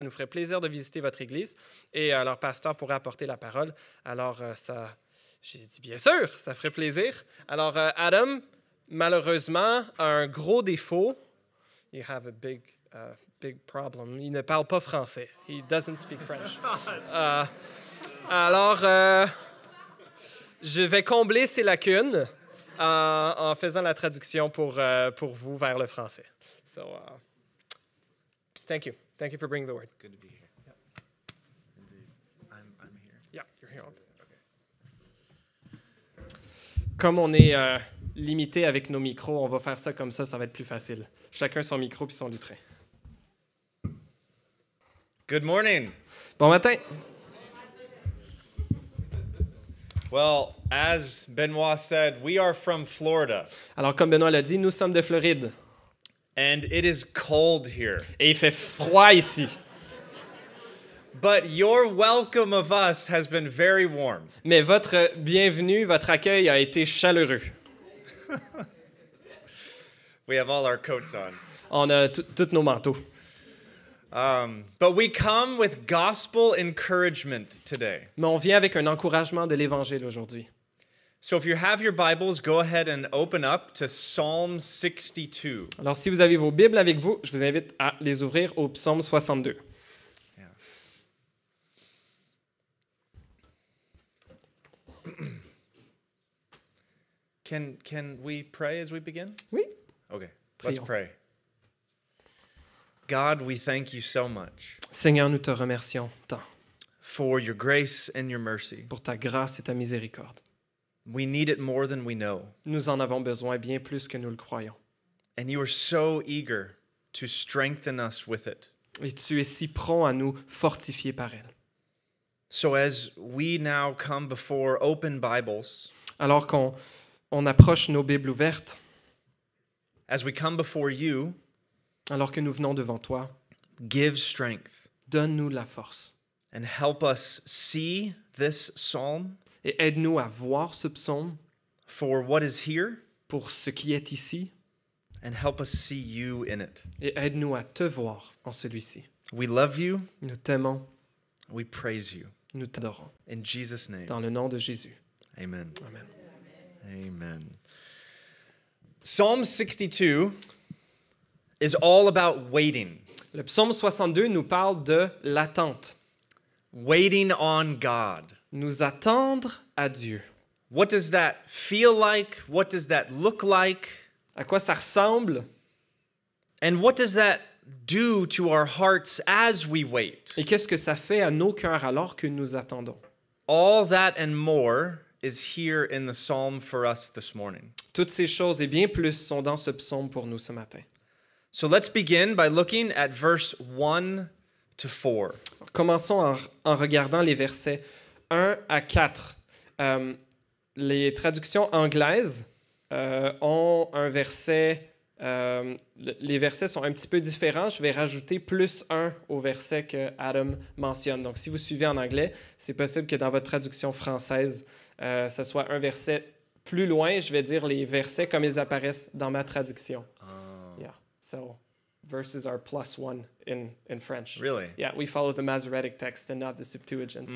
Ça nous ferait plaisir de visiter votre église et leur pasteur pourrait apporter la parole. Alors, j'ai dit bien sûr, ça ferait plaisir. Alors, Adam, malheureusement, a un gros défaut. You have a big problem. Il ne parle pas français. He doesn't speak French. Alors, je vais combler ces lacunes en faisant la traduction pour vous vers le français. So, thank you. Thank you for bringing the word. Good to be here. Yeah. Indeed. I'm here. Yeah, you're here. Okay. Comme on est limité avec nos micros, on va faire ça comme ça va être plus facile. Chacun son micro puis son lutrin. Good morning. Bon matin. Well, as Benoit said, we are from Florida, Alors, comme Benoît l'a dit, nous sommes de Floride. and it is cold here. Et il fait froid ici. But your welcome of us has been very warm. Mais votre bienvenue, votre accueil a été chaleureux. We have all our coats on. On a tous nos manteaux. But we come with gospel encouragement today. Mais on vient avec un encouragement de l'Évangile aujourd'hui. So if you have your Bibles, go ahead and open up to Psalm 62. Alors, si vous avez vos Bibles avec vous, je vous invite à les ouvrir au psaume 62. Can we pray as we begin? Oui. Okay, let's Prions. pray. God, we thank you so much Seigneur, nous te remercions tant for your grace and your mercy. pour ta grâce et ta miséricorde. We need it more than we know. Nous en avons besoin bien plus que nous le croyons. And you are so eager to strengthen us with it. Et tu es si prompt à nous fortifier par elle. So as we now come before open Bibles, Alors qu'on approche nos Bibles ouvertes, as we come before you, alors que nous venons devant toi, give strength donne-nous la force and help us see this psalm et aide-nous à voir ce psaume for what is here pour ce qui est ici and help us see you in it. et aide-nous à te voir en celui-ci. We love you. Nous t'aimons, We praise you. nous t'adorons. In Jesus' name, Dans le nom de Jésus. amen. Amen. Amen. Psalm 62 is all about waiting, Le psaume 62 nous parle de l'attente. waiting on God. Nous attendre à Dieu. What does that feel like? What does that look like? À quoi ça ressemble And what does that do to our hearts as we wait? et qu'est-ce que ça fait à nos cœurs alors que nous attendons? All that and more is here in the psalm for us this morning. Toutes ces choses et bien plus sont dans ce psaume pour nous ce matin. So let's begin by looking at verse 1 to 4. Commençons en regardant les versets 1 à 4. Les traductions anglaises ont un verset... les versets sont un petit peu différents. Je vais rajouter plus 1 au verset que Adam mentionne. Donc, si vous suivez en anglais, c'est possible que dans votre traduction française, ce soit un verset plus loin. Je vais dire les versets comme ils apparaissent dans ma traduction. Yeah. So, verses are +1 in French. Really? Yeah, we follow the Masoretic text and not the Septuagint.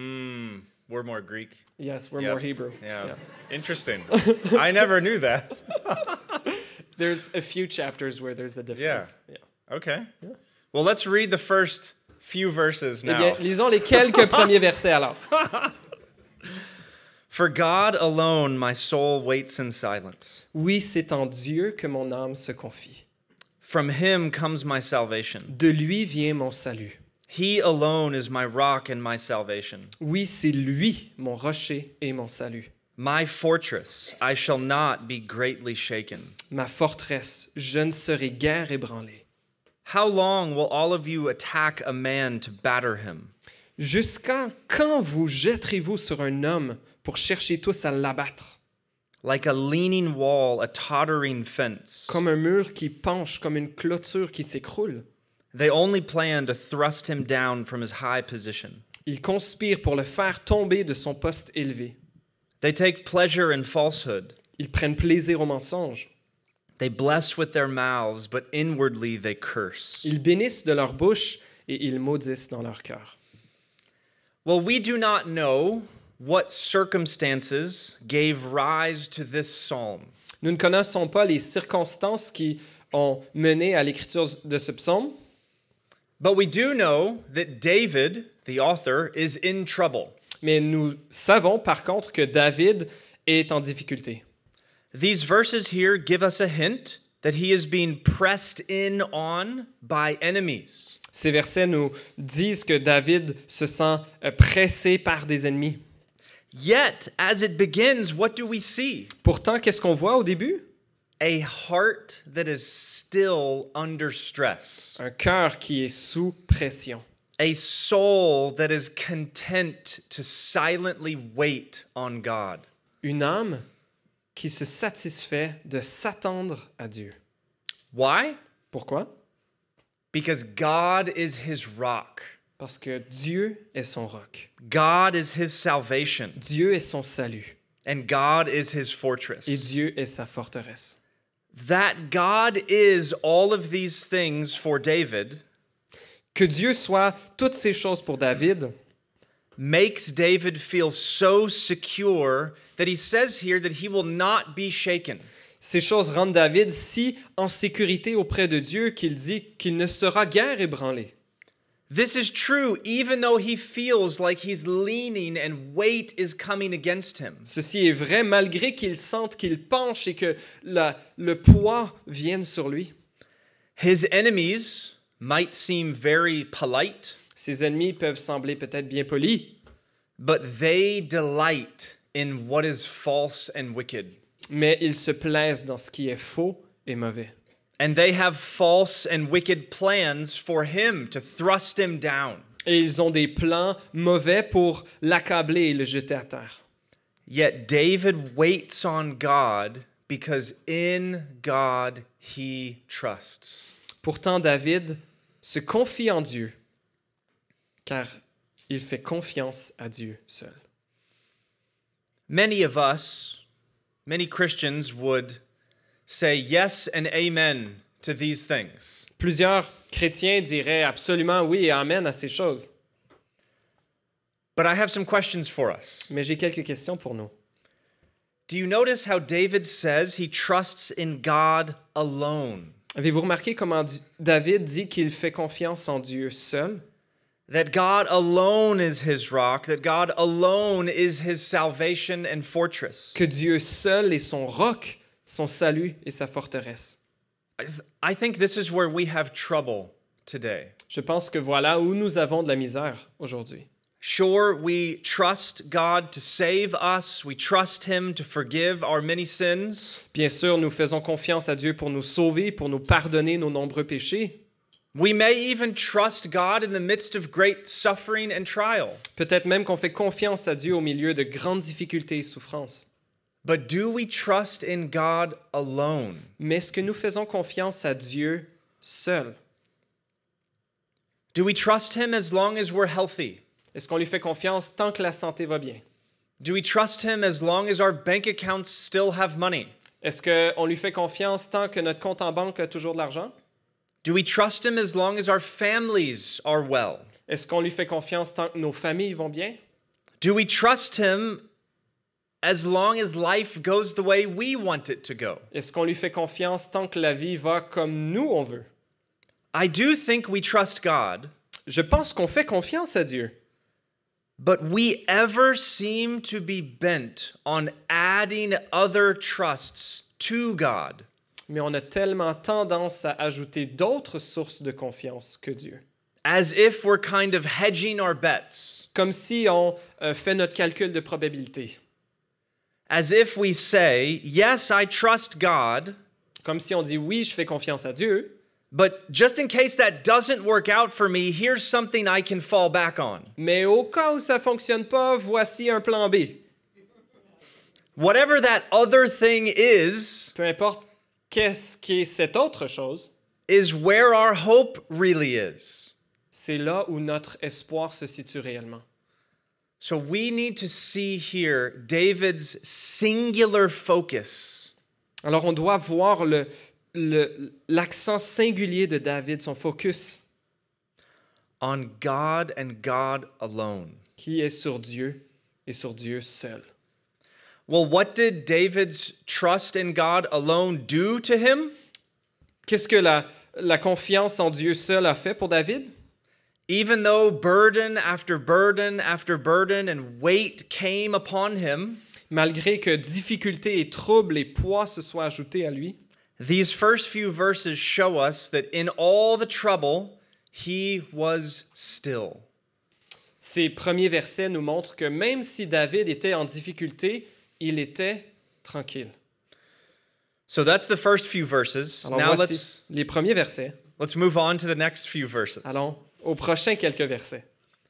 We're more Greek. Yes, we're Yep. more Hebrew. Yeah. Interesting. I never knew that. There's a few chapters where there's a difference. Yeah. Okay. Well, let's read the first few verses Eh now. bien, lisons les quelques premiers versets alors. For God alone my soul waits in silence. Oui, c'est en Dieu que mon âme se confie. From him comes my salvation. De lui vient mon salut. He alone is my rock and my salvation. Oui, c'est lui mon rocher et mon salut. My fortress, I shall not be greatly shaken. Ma forteresse, je ne serai guère ébranlé. How long will all of you attack a man to batter him? Jusqu'à quand vous jetterez-vous sur un homme pour chercher tous à l'abattre? Like a leaning wall, a tottering fence. Comme un mur qui penche, comme une clôture qui s'écroule. They only plan to thrust him down from his high position. Ils conspirent pour le faire tomber de son poste élevé. They take pleasure in falsehood. Ils prennent plaisir au mensonge. They bless with their mouths, but inwardly they curse. Ils bénissent de leur bouche, et ils maudissent dans leur cœur. Well, we do not know what circumstances gave rise to this psalm. Nous ne connaissons pas les circonstances qui ont mené à l'écriture de ce psaume, But we do know that David, the author, is in trouble. mais nous savons par contre que David est en difficulté. These verses here give us a hint that he is being pressed in on by enemies. Ces versets nous disent que David se sent pressé par des ennemis. Yet, as it begins, what do we see? Pourtant, qu'est-ce qu'on voit au début? A heart that is still under stress. Un cœur qui est sous pression. A soul that is content to silently wait on God. Une âme qui se satisfait de s'attendre à Dieu. Why? Pourquoi? Because God is his rock. Parce que Dieu est son roc. God is his salvation. Dieu est son salut. And God is his fortress. Et Dieu est sa forteresse. That God is all of these things for David Que Dieu soit toutes ces choses pour David makes David feel so secure that he says here that he will not be shaken. Ces choses rendent David si en sécurité auprès de Dieu qu'il dit qu'il ne sera guère ébranlé. This is true even though he feels like he's leaning and weight is coming against him. Ceci est vrai malgré qu'il sente qu'il penche et que le poids vienne sur lui. His enemies might seem very polite, Ses ennemis peuvent sembler peut-être bien polis, but they delight in what is false and wicked. mais ils se plaisent dans ce qui est faux et mauvais. And they have false and wicked plans for him to thrust him down. Et ils ont des plans mauvais pour l'accabler et le jeter à terre. Yet David waits on God because in God he trusts. Pourtant, David se confie en Dieu, car il fait confiance à Dieu seul. Many of us, many Christians would say yes and amen to these things. Plusieurs chrétiens diraient absolument oui et amen à ces choses. But I have some questions for us. Mais j'ai quelques questions pour nous. Do you notice how David says he trusts in God alone? Avez-vous remarqué comment David dit qu'il fait confiance en Dieu seul? That God alone is his rock, that God alone is his salvation and fortress. Que Dieu seul est son roc, son salut et sa forteresse. I think this is where we have trouble today. Je pense que voilà où nous avons de la misère aujourd'hui. Sure, we trust God to save us. We trust him to forgive our many sins. Bien sûr, nous faisons confiance à Dieu pour nous sauver, pour nous pardonner nos nombreux péchés. We may even trust God in the midst of great suffering and trial. Peut-être même qu'on fait confiance à Dieu au milieu de grandes difficultés et souffrances. But do we trust in God alone? Mais est-ce que nous faisons confiance à Dieu seul? Do we trust him as long as we're healthy? Est-ce qu'on lui fait confiance tant que la santé va bien? Do we trust him as long as our bank accounts still have money? Est-ce qu'on lui fait confiance tant que notre compte en banque a toujours de l'argent? Do we trust him as long as our families are well? Est-ce qu'on lui fait confiance tant que nos familles vont bien? Do we trust him as long as life goes the way we want it to go? Est-ce qu'on lui fait confiance tant que la vie va comme nous on veut? I do think we trust God, Je pense qu'on fait confiance à Dieu. but we ever seem to be bent on adding other trusts to God. Mais on a tellement tendance à ajouter d'autres sources de confiance que Dieu. As if we're kind of hedging our bets. Comme si on fait notre calcul de probabilité. As if we say, yes, I trust God, Comme si on dit oui, je fais confiance à Dieu, but just in case that doesn't work out for me, here's something I can fall back on. mais au cas où ça fonctionne pas, voici un plan B. Whatever that other thing is Peu importe qu'est-ce qu'est cette autre chose, where our hope really is. c'est là où notre espoir se situe réellement. So we need to see here David's singular focus. Alors on doit voir l'accent singulier de David, son focus. on God and God alone. qui est sur Dieu et sur Dieu seul. Well, what did David's trust in God alone do to him? Qu'est-ce que la confiance en Dieu seul a fait pour David? Even though burden after burden after burden and weight came upon him, Malgré que difficultés et troubles et poids se soient ajoutés à lui, these first few verses show us that in all the trouble, he was still. ces premiers versets nous montrent que même si David était en difficulté, il était tranquille. So that's the first few verses. Alors Now voici les premiers versets. let's move on to the next few verses. Allons aux prochains quelques versets.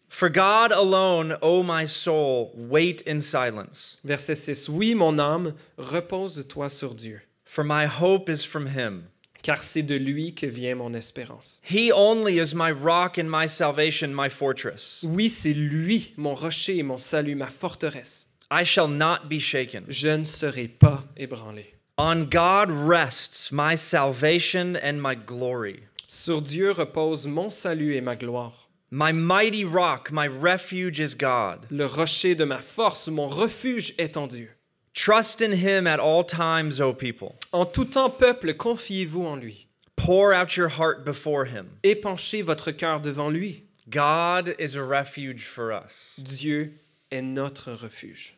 For God alone, O my soul, wait in silence, Verset 6. Oui, mon âme, repose-toi sur Dieu, for my hope is from him. car c'est de lui que vient mon espérance. He only is my rock and my salvation, my fortress. Oui, c'est lui, mon rocher et mon salut, ma forteresse. I shall not be shaken. Je ne serai pas ébranlé. On God rests my salvation and my glory. Sur Dieu repose mon salut et ma gloire. My mighty rock, my refuge is God. Le rocher de ma force, mon refuge est en Dieu. Trust in him at all times, O people. En tout temps, peuple, confiez-vous en lui. Pour out your heart before him. Épanchez votre cœur devant lui. God is a refuge for us. Dieu est notre refuge.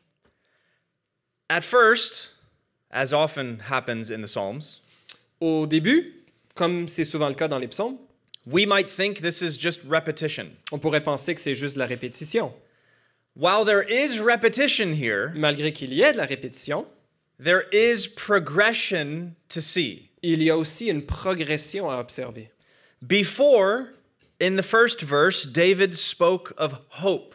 At first, as often happens in the Psalms, Au début, comme c'est souvent le cas dans les psaumes, we might think this is just repetition. on pourrait penser que c'est juste de la répétition. While there is repetition here, Malgré qu'il y ait de la répétition, there is progression to see. il y a aussi une progression à observer. Before, in the first verse, David spoke of hope.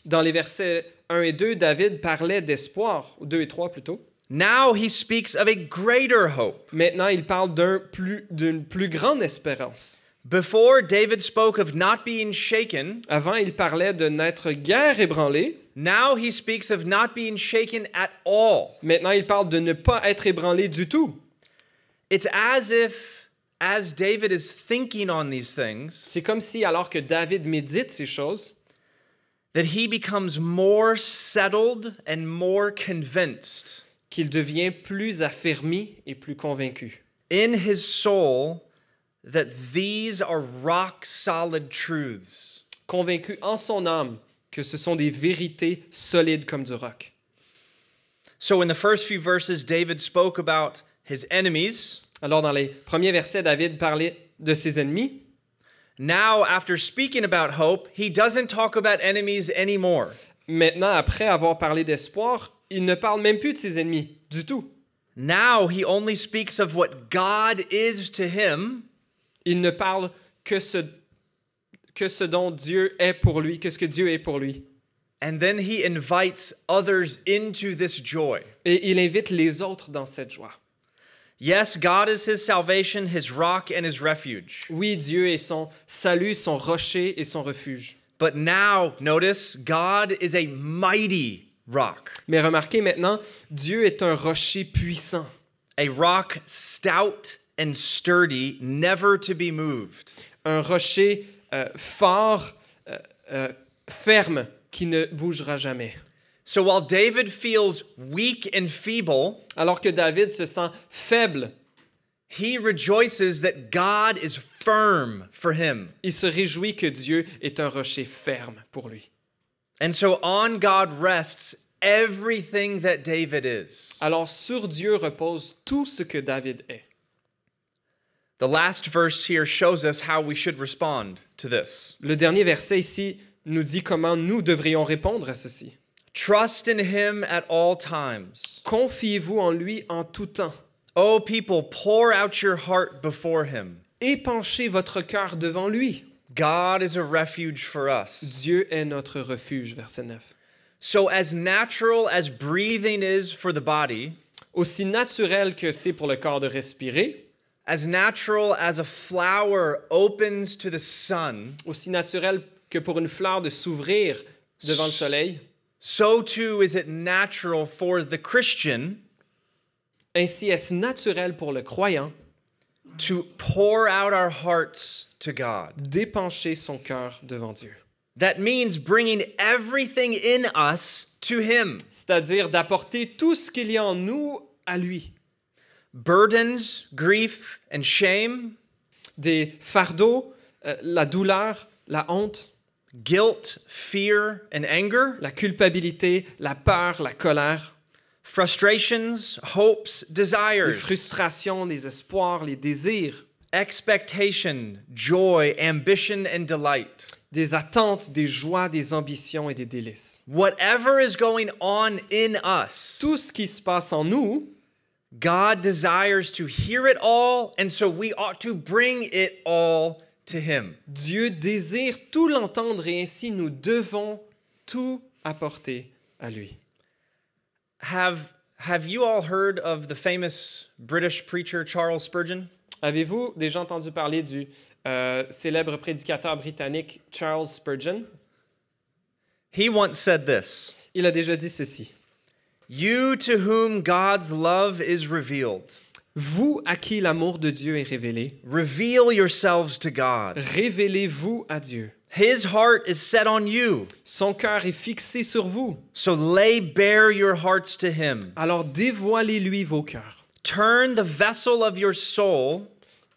Dans les versets 1 et 2, David parlait d'espoir, ou 2 et 3 plutôt. Now he speaks of a greater hope. Maintenant, il parle d'une plus grande espérance. Before, David spoke of not being shaken. Avant, il parlait de n'être guère ébranlé. Now he speaks of not being shaken at all. Maintenant, il parle de ne pas être ébranlé du tout. It's as if, as David is thinking on these things, C'est comme si, alors que David médite ces choses, that he becomes more settled and more convinced qu'il devient plus affermi et plus convaincu. in his soul that these are rock solid truths. Convaincu en son âme que ce sont des vérités solides comme du roc. So in the first few verses, David spoke about his enemies. Alors, dans les premiers versets, David parlait de ses ennemis. Now, after speaking about hope, he doesn't talk about enemies anymore. Maintenant, après avoir parlé d'espoir, il ne parle même plus de ses ennemis du tout. Now he only speaks of what God is to him. Il ne parle que ce dont Dieu est pour lui, que ce que Dieu est pour lui. And then he invites others into this joy. Et il invite les autres dans cette joie. Yes, God is his salvation, his rock, and his refuge. Oui, Dieu est son salut, son rocher et son refuge. But now, notice, God is a mighty rock, Mais remarquez maintenant, Dieu est un rocher puissant, a rock stout and sturdy, never to be moved. un rocher fort, ferme, qui ne bougera jamais. So while David feels weak and feeble, Alors que David se sent faible, he rejoices that God is firm for him. il se réjouit que Dieu est un rocher ferme pour lui. And so on God rests everything that David is. Alors sur Dieu repose tout ce que David est. The last verse here shows us how we should respond to this. Le dernier verset ici nous dit comment nous devrions répondre à ceci. Trust in him at all times. Confiez-vous en lui en tout temps. O people, pour out your heart before him. Épanchez votre cœur devant lui. God is a refuge for us. Dieu est notre refuge, verset 9. So as natural as breathing is for the body, Aussi naturel que c'est pour le corps de respirer, as natural as a flower opens to the sun, aussi naturel que pour une fleur de s'ouvrir devant le soleil, so too is it natural for the Christian ainsi est-ce naturel pour le croyant to pour out our hearts to God. D'épancher son cœur devant Dieu. That means bringing everything in us to Him. C'est-à-dire d'apporter tout ce qu'il y a en nous à lui. Burdens, grief, and shame, Des fardeaux, la douleur, la honte, guilt, fear, and anger, la culpabilité, la peur, la colère, frustrations, hopes, les desires, frustrations, les espoirs, les désirs, expectation, joy, ambition, and delight. des attentes, des joies, des ambitions et des délices. Whatever is going on in us, Tout ce qui se passe en nous, God desires to hear it all, and so we ought to bring it all to Him. Dieu désire tout l'entendre et ainsi nous devons tout apporter à lui. Have you all heard of the famous British preacher Charles Spurgeon? Avez-vous déjà entendu parler du célèbre prédicateur britannique Charles Spurgeon? He once said this, Il a déjà dit ceci. "You to whom God's love is revealed, Vous à qui l'amour de Dieu est révélé, reveal yourselves to God. révélez-vous à Dieu. His heart is set on you, Son cœur est fixé sur vous. so lay bare your hearts to Him. Alors dévoilez-lui vos cœurs. Turn the vessel of your soul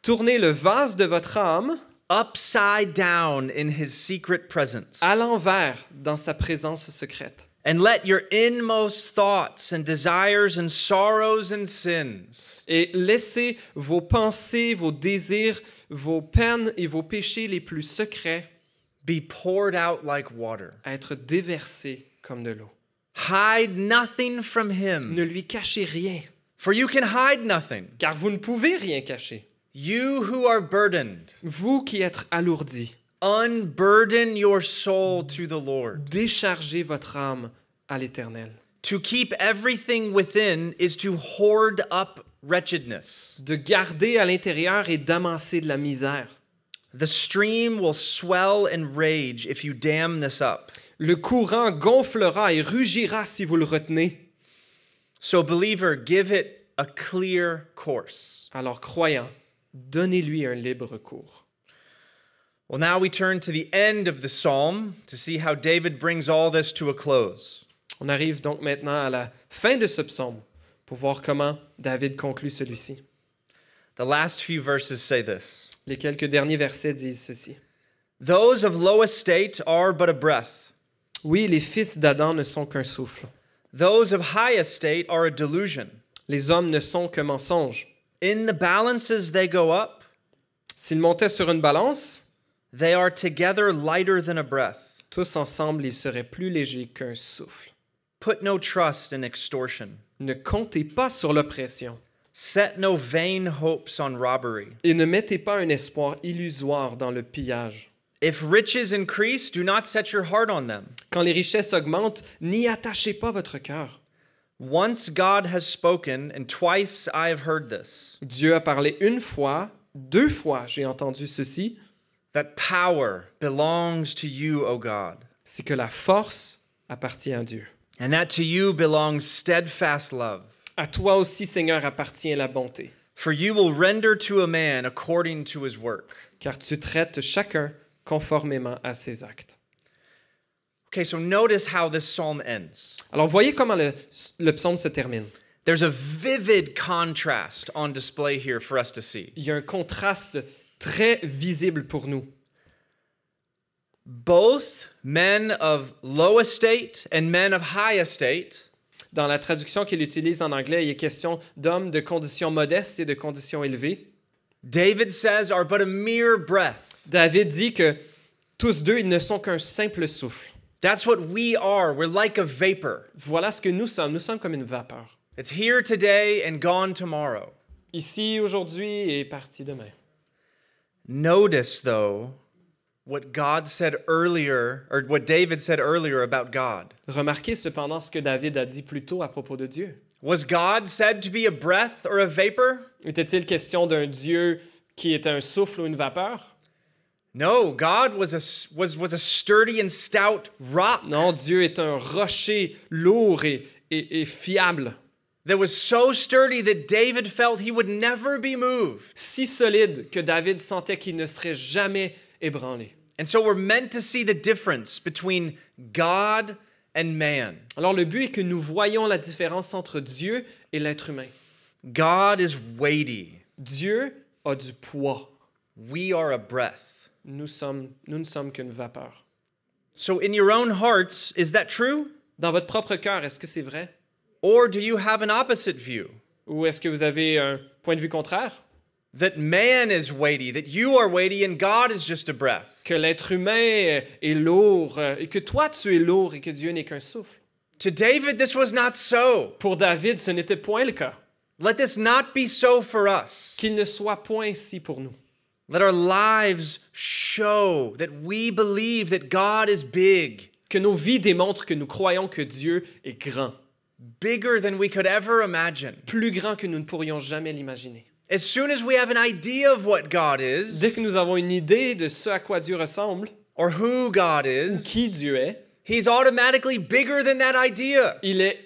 Tournez le vase de votre âme upside down in His secret presence, à l'envers dans sa présence secrète. and let your inmost thoughts and desires and sorrows and sins Et laissez vos pensées, vos désirs, vos peines et vos péchés les plus secrets be poured out like water. être déversés comme de l'eau. Hide nothing from Him, Ne lui cachez rien, for you can hide nothing. car vous ne pouvez rien cacher. You who are burdened, Vous qui êtes alourdis, unburden your soul to the Lord. déchargez votre âme à l'Éternel. To keep everything within is to hoard up wretchedness. De garder à l'intérieur et d'amasser de la misère. The stream will swell and rage if you dam this up. Le courant gonflera et rugira si vous le retenez. So, believer, give it a clear course. Alors, croyant, donnez-lui un libre cours. Well, now we turn to the end of the psalm to see how David brings all this to a close. On arrive donc maintenant à la fin de ce psaume pour voir comment David conclut celui-ci. The last few verses say this. Les quelques derniers versets disent ceci. Those of low estate are but a breath. Oui, les fils d'Adam ne sont qu'un souffle. Those of high estate are a delusion. Les hommes ne sont que mensonges. In the balances they go up, S'ils montaient sur une balance, they are together lighter than a breath. tous ensemble, ils seraient plus légers qu'un souffle. Put no trust in extortion. Ne comptez pas sur l'oppression Set no vain hopes on robbery. et ne mettez pas un espoir illusoire dans le pillage. If riches increase, do not set your heart on them. Quand les richesses augmentent, n'y attachez pas votre cœur. Once God has spoken, and twice I have heard this, Dieu a parlé une fois, deux fois, j'ai entendu ceci, that power belongs to you, O God, c'est que la force appartient à Dieu. and that to you belongs steadfast love. À toi aussi, Seigneur, appartient la bonté, For you will render to a man according to his work. car tu traites chacun conformément à ses actes. Okay, so notice how this psalm ends. Alors, voyez comment le psaume se termine. There's a vivid contrast on display here for us to see. Il y a un contraste très visible pour nous. Both men of low estate and men of high estate Dans la traduction qu'il utilise en anglais, il est question d'hommes de conditions modestes et de conditions élevées. David says are but a mere breath. David dit que tous deux, ils ne sont qu'un simple souffle. That's what we are. We're like a vapor. Voilà ce que nous sommes. Nous sommes comme une vapeur. It's here today and gone tomorrow. Ici, aujourd'hui et parti demain. Notice, though, what God said earlier, or what David said earlier about God. Remarquez cependant ce que David a dit plus tôt à propos de Dieu. Was God said to be a breath or a vapor? Était-il question d'un Dieu qui était un souffle ou une vapeur? No, God was a sturdy and stout rock. Non, Dieu est un rocher lourd et fiable. that was so sturdy that David felt he would never be moved. Si solide que David sentait qu'il ne serait jamais ébranlé. And so we're meant to see the difference between God and man. Alors le but est que nous voyons la différence entre Dieu et l'être humain. God is weighty. Dieu a du poids. We are a breath. Nous ne sommes qu'une vapeur. So in your own hearts, is that true? Dans votre propre cœur, est-ce que c'est vrai? Or do you have an opposite view? Ou est-ce que vous avez un point de vue contraire? That man is weighty, that you are weighty, and God is just a breath. Que l'être humain est lourd, et que toi tu es lourd et que Dieu n'est qu'un souffle. To David, this was not so. Pour David, ce n'était point le cas. Let this not be so for us. Qu'il ne soit point ainsi pour nous. Let our lives show that we believe that God is big, Que nos vies démontrent que nous croyons que Dieu est grand. bigger than we could ever imagine. Plus grand que nous ne pourrions jamais l'imaginer. As soon as we have an idea of what God is, Dès que nous avons une idée de ce à quoi Dieu ressemble, or who God ou is, qui Dieu est, He's automatically bigger than that idea. il est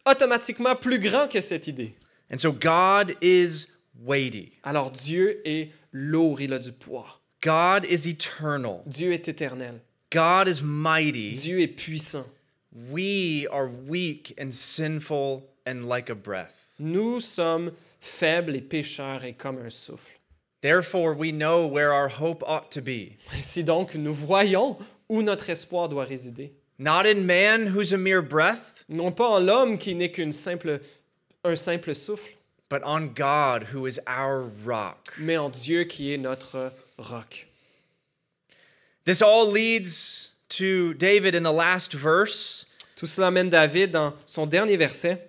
automatiquement plus grand que cette idée. And so God is weighty. Alors Dieu est lourd, il a du poids. God is eternal. Dieu est éternel. God is mighty. Dieu est puissant. We are weak and sinful and like a breath. Nous sommes faibles et pécheurs et comme un souffle. Therefore, we know where our hope ought to be. Si donc nous voyons où notre espoir doit résider, Not in man who's a mere breath, non pas en l'homme qui n'est un simple souffle, but on God who is our rock. mais en Dieu qui est notre roc. This all leads to David in the last verse Tout cela mène David dans son dernier verset.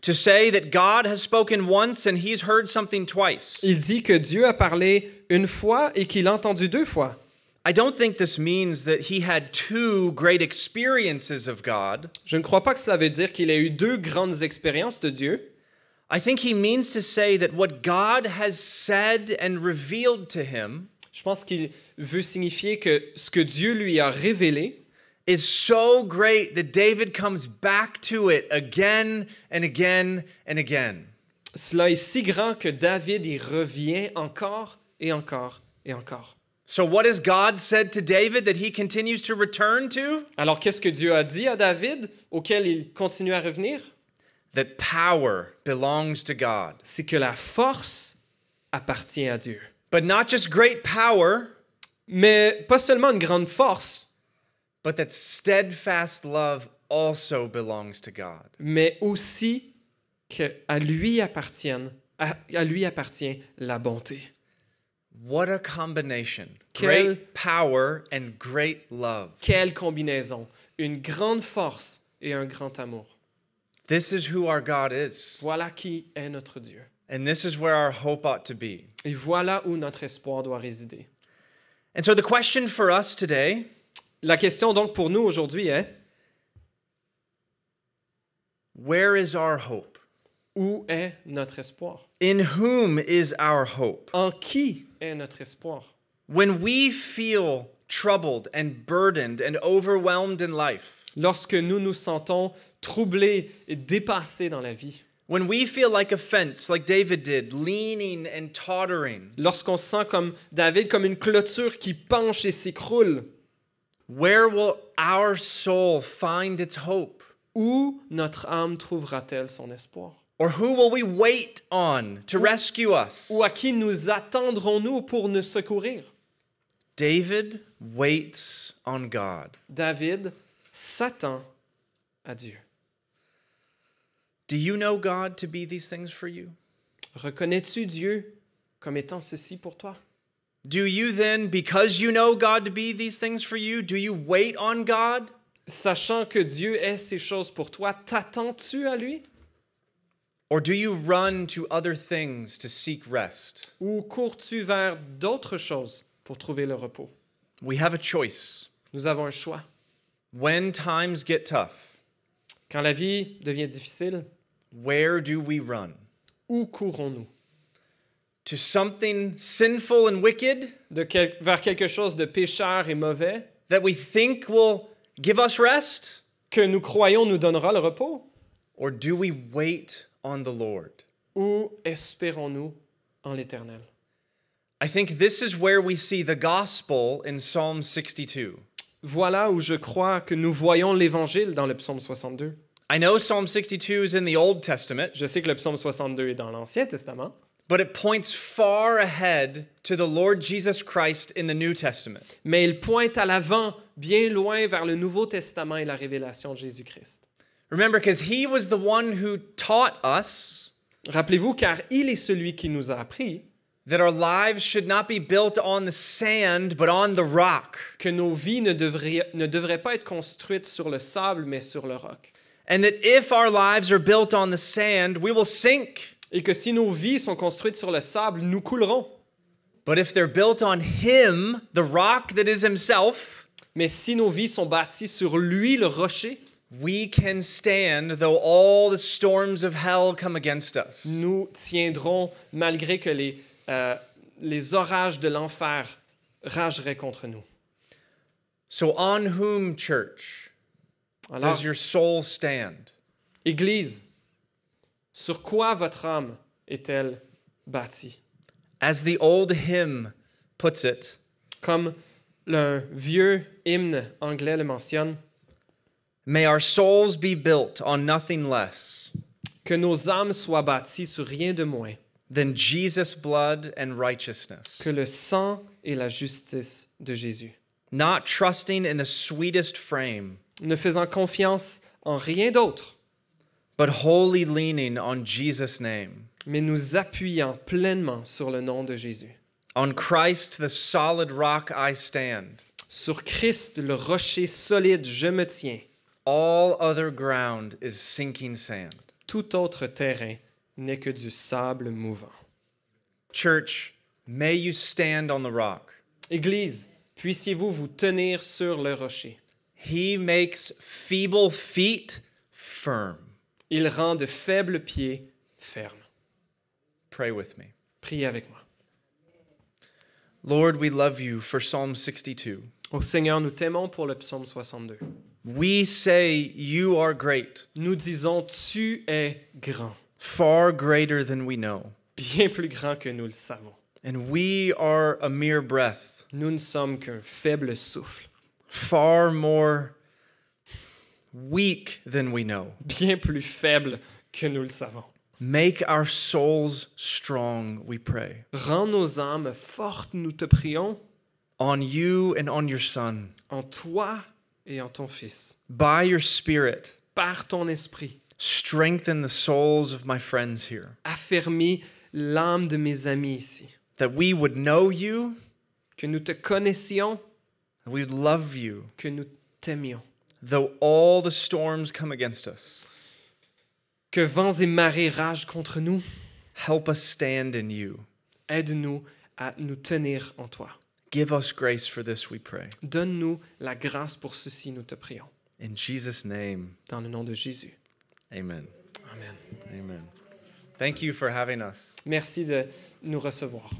to say that God has spoken once and he's heard something twice. Il dit que Dieu a parlé une fois et qu'il a entendu deux fois. I don't think this means that he had two great experiences of God. Je ne crois pas que cela veut dire qu'il ait eu deux grandes expériences de Dieu. I think he means to say that what God has said and revealed to him Je pense qu'il veut signifier que ce que Dieu lui a révélé is so great that David comes back to it again and again and again. Cela est si grand que David y revient encore et encore et encore. So what has God said to David that he continues to return to? Alors qu'est-ce que Dieu a dit à David, auquel il continue à revenir? That power belongs to God. C'est que la force appartient à Dieu. But not just great power, Mais pas seulement une grande force, but that steadfast love also belongs to God. mais aussi qu'à lui à lui appartient la bonté. What a combination. Quel- Great power and great love. Quelle combinaison! Une grande force et un grand amour. This is who our God is. Voilà qui est notre Dieu. And this is where our hope ought to be. Et voilà où notre espoir doit résider. And so the question for us today La question donc pour nous aujourd'hui est, where is our hope? où est notre espoir? In whom is our hope? En qui est notre espoir? When we feel troubled and burdened and overwhelmed in life, Lorsque nous nous sentons troublés et dépassés dans la vie, when we feel like a fence, like David did, leaning and tottering, lorsqu'on se sent comme David, comme une clôture qui penche et s'écroule, where will our soul find its hope? où notre âme trouvera-t-elle son espoir? Or who will we wait on to rescue us? Ou à qui nous attendrons-nous pour nous secourir? David waits on God. David s'attend à Dieu. Do you know God to be these things for you? Reconnais-tu Dieu comme étant ceci pour toi? Do you then, because you know God to be these things for you, do you wait on God? Sachant que Dieu est ces choses pour toi, t'attends-tu à lui? Or do you run to other things to seek rest? Ou cours-tu vers d'autres choses pour trouver le repos? We have a choice. Nous avons un choix. When times get tough, Quand la vie devient difficile, where do we run? où courons-nous? To something sinful and wicked Vers quelque chose de pécheur et mauvais that we think will give us rest? que nous croyons nous donnera le repos? Or do we wait on the Lord? Ou espérons-nous en l'Éternel? I think this is where we see the gospel in Psalm 62. Voilà où je crois que nous voyons l'Évangile dans le psaume 62. I know Psalm 62 is in the Old Testament, Je sais que le psaume 62 est dans l'Ancien Testament, but it points far ahead to the Lord Jesus Christ in the New Testament. mais il pointe à l'avant, bien loin vers le Nouveau Testament et la révélation de Jésus-Christ. Remember, because he was the one who taught us Rappelez-vous, car il est celui qui nous a appris that our lives should not be built on the sand, but on the rock. que nos vies ne devraient pas être construites sur le sable, mais sur le roc. And that if our lives are built on the sand, we will sink. Et que si nos vies sont construites sur le sable, nous coulerons. But if they're built on him, the rock that is himself, Mais si nos vies sont bâties sur lui, le rocher, we can stand though all the storms of hell come against us. nous tiendrons malgré que les orages de l'enfer rageraient contre nous. So on whom, church, Alors, does your soul stand? Église, sur quoi votre âme est-elle bâtie? As the old hymn puts it, Comme le vieux hymne anglais le mentionne, may our souls be built on nothing less que nos âmes soient bâties sur rien de moins than Jesus' blood and righteousness, que le sang et la justice de Jésus. not trusting in the sweetest frame, Ne faisant confiance en rien d'autre, but wholly leaning on Jesus' name, mais nous appuyant pleinement sur le nom de Jésus. on Christ, the solid rock I stand. Sur Christ, le rocher solide, je me tiens. All other ground is sinking sand. Tout autre terrain n'est que du sable mouvant. Church, may you stand on the rock. Église, puissiez-vous vous tenir sur le rocher. He makes feeble feet firm. Il rend de faibles pieds fermes. Pray with me. Priez avec moi. Lord, we love you for Psalm 62. Ô Seigneur, nous t'aimons pour le psaume 62. We say you are great, Nous disons, tu es grand, far greater than we know. bien plus grand que nous le savons. And we are a mere breath, Nous ne sommes qu'un faible souffle, far more weak than we know. bien plus faible que nous le savons. Make our souls strong, we pray. Rends nos âmes fortes, nous te prions, On you and on your Son. en toi et en ton Fils. By your Spirit, Par ton esprit, strengthen the souls of my friends here. affermis l'âme de mes amis ici. That we would know you, Que nous te connaissions, that we would love you, que nous t'aimions. though all the storms come against us. Que vents et marées ragent contre nous. Help us stand in you. Aide-nous à nous tenir en toi. Give us grace for this, we pray. Donne-nous la grâce pour ceci, nous te prions. In Jesus' name, Dans le nom de Jésus. amen. Amen. Amen. Thank you for having us. Merci de nous recevoir.